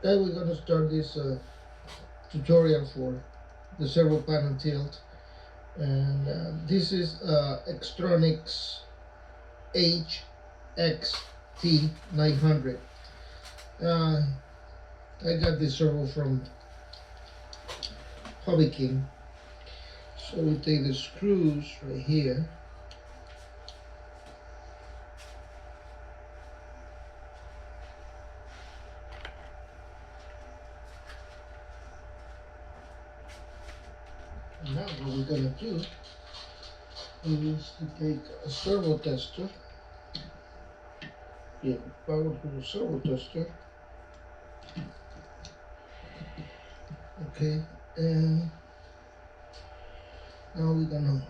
Today we're going to start this tutorial for the servo panel tilt, and this is Extronics HXT900. I got this servo from Hobby King. So we take the screws right here. And now what we're going to do is to take a servo tester, a powerful servo tester, okay, and now we're going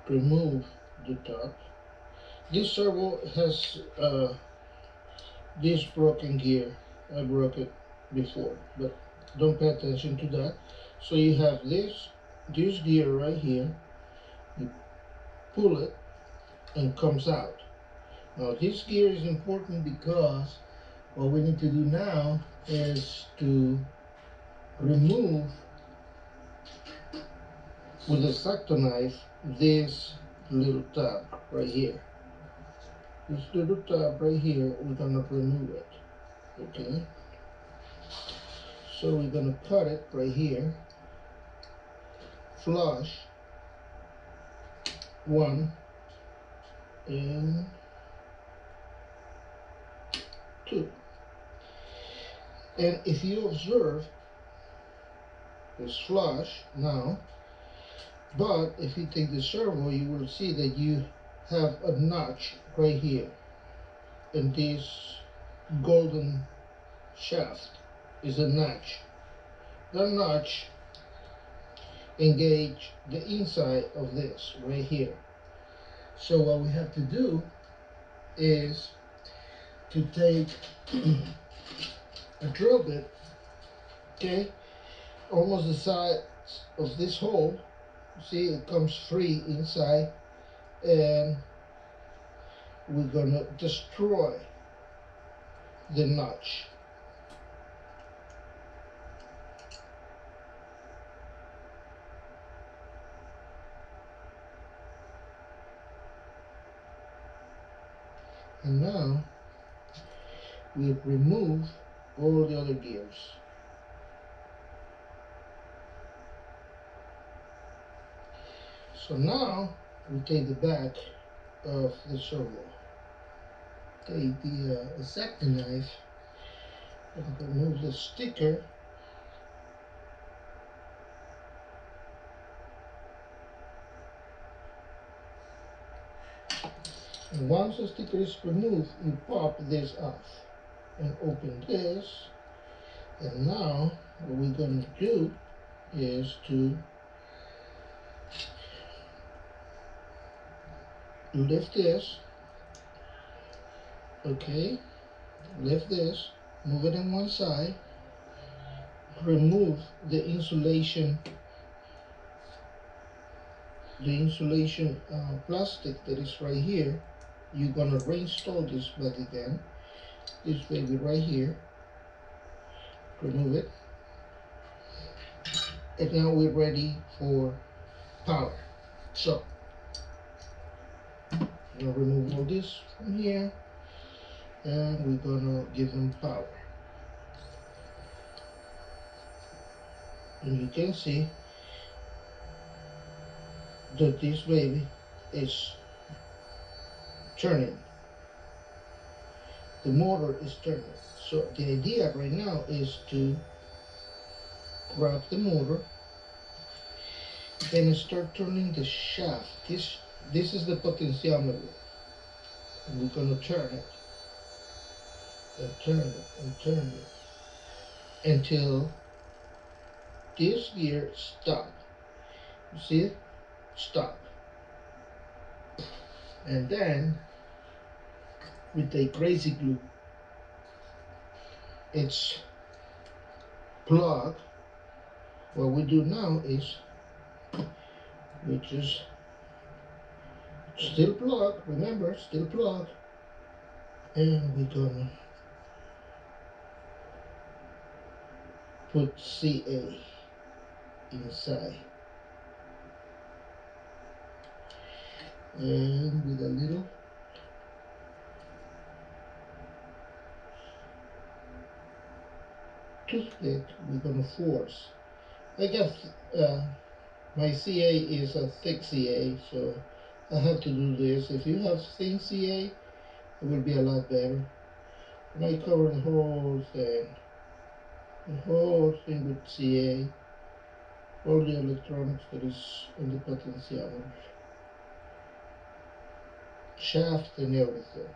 to remove the top. This servo has this broken gear. I broke it before, but don't pay attention to that. So you have this gear right here. You pull it and comes out. Now this gear is important because what we need to do now is to remove with a X-Acto knife this little tab right here. This little tab right here, we're gonna remove it. Okay. So we're gonna cut it right here. Flush 1 and 2. And if you observe, it's flush now, but if you take the servo, you will see that you have a notch right here, and this golden shaft is a notch. That notch engage the inside of this right here. So what we have to do is to take a drill bit, okay, almost the size of this hole. See, it comes free inside, and we're gonna destroy the notch. And now we remove all the other gears. So now we take the back of the servo. Take the X-Acto knife and remove the sticker. And once the sticker is removed, you pop this off and open this. And now what we're going to do is to lift this, okay, lift this, move it on one side, remove the insulation plastic that is right here. You're gonna reinstall this back again, this baby right here, remove it, and now we're ready for power. So I'm gonna remove all this from here, and we're gonna give them power. And you can see that this baby is turning. The motor is turning. So the idea right now is to grab the motor and start turning the shaft. This is the potentiometer, and we're gonna turn it and turn it and turn it until this gear stop. You see it? Stop. And then with a crazy glue, it's plug. What we do now is we just still plug, remember, still plug, And we're gonna put CA inside. And with a little toothpick, we're gonna force. I guess my CA is a thick CA, so I have to do this. If you have thin CA, it will be a lot better. And I cover the whole thing with CA, all the electronics that is in the potentiometer, shaft and everything.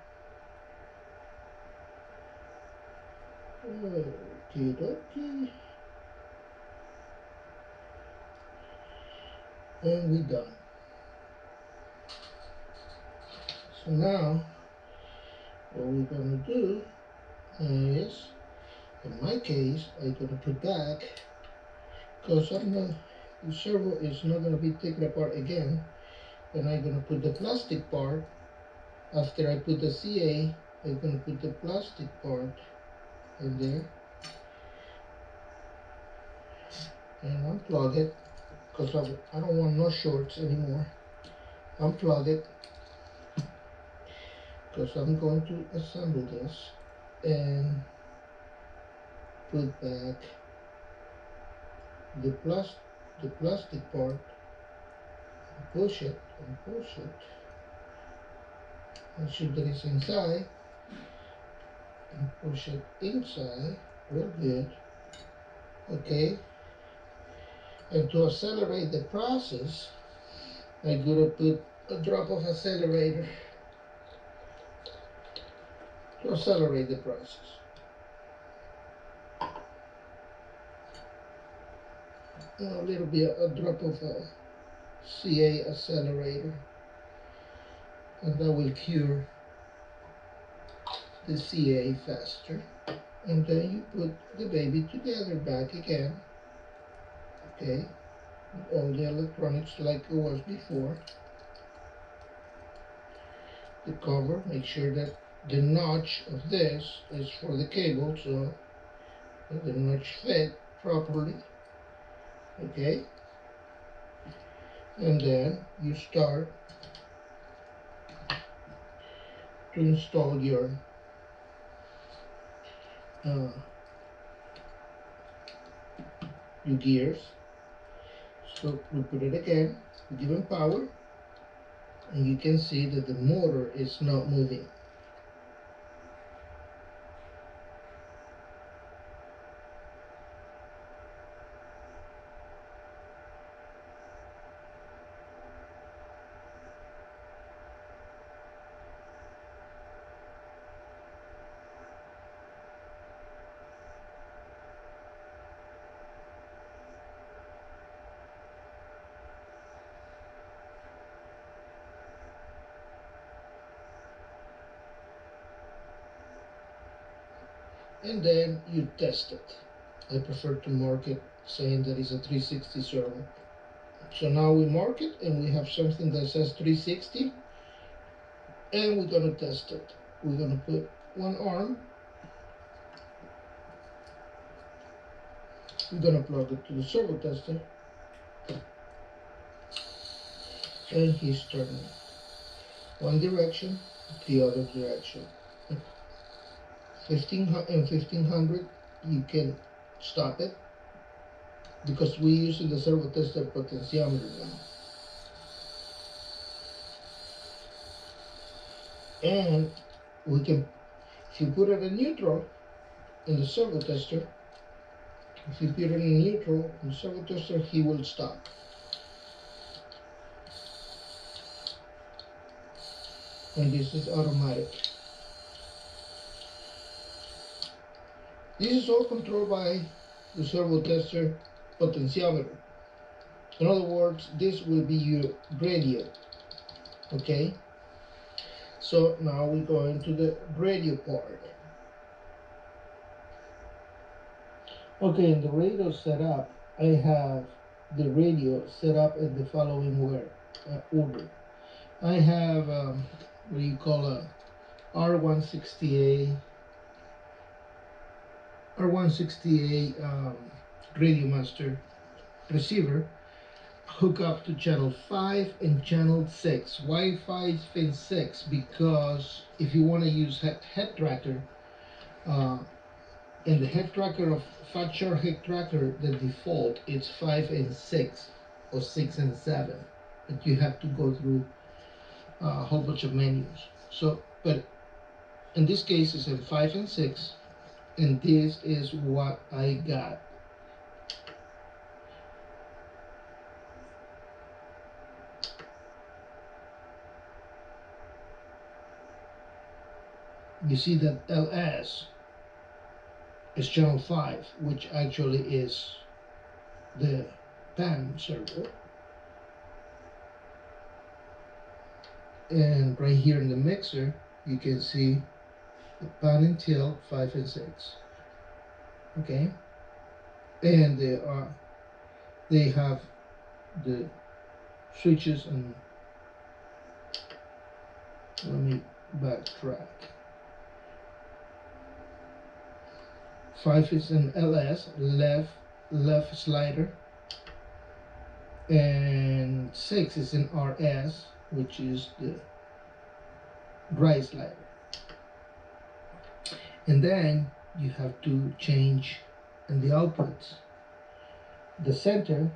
Okay, okay. And we're done. So now, what we're gonna do is, in my case, I'm gonna put back, because the servo is not gonna be taken apart again, and I'm gonna put the plastic part. After I put the CA, I'm gonna put the plastic part in there and unplug it, because I don't want no shorts anymore. Unplug it, because I'm going to assemble this and put back the plastic part, push it and push it. Make sure that it's inside and push it inside real good. Okay, and to accelerate the process, I'm gonna put a drop of accelerator to accelerate the process. A little bit, a drop of a CA accelerator, and that will cure the CA faster. And then you put the baby together back again, okay, with all the electronics like it was before. The cover, make sure that the notch of this is for the cable, so that the notch fit properly, okay. And then you start to install your gears. So we put it again, we give them power, and you can see that the motor is not moving. And then you test it. I prefer to mark it saying that it's a 360 servo. So now we mark it and we have something that says 360, and we're gonna test it. We're gonna put one arm, we're gonna plug it to the servo tester, and he's turning one direction, the other direction. 1500 you can stop it, because we're using the servo tester potentiometer now. And we can, if you put it in neutral in the servo tester, if you put it in neutral in the servo tester, he will stop. And this is automatic. This is all controlled by the servo tester potentiometer. In other words, this will be your radio, okay? So now we go into the radio part. Okay, in the radio setup, I have the radio set up in the following order. I have what you call a R160A Radio Master receiver hook up to channel 5 and channel 6. Why 5 and 6? Because if you want to use head tracker, uh, in the head tracker of Fat Shark head tracker, the default it's 5 and 6 or 6 and 7, but you have to go through a whole bunch of menus. So, but in this case, it's in 5 and 6, and this is what I got. You see that LS is channel 5, which actually is the PAM servo. And right here in the mixer, you can see the pan and tail 5 and 6. Okay, and they have the switches, and let me backtrack. 5 is an LS, left slider, and 6 is an RS, which is the right slider. And then you have to change in the outputs. The center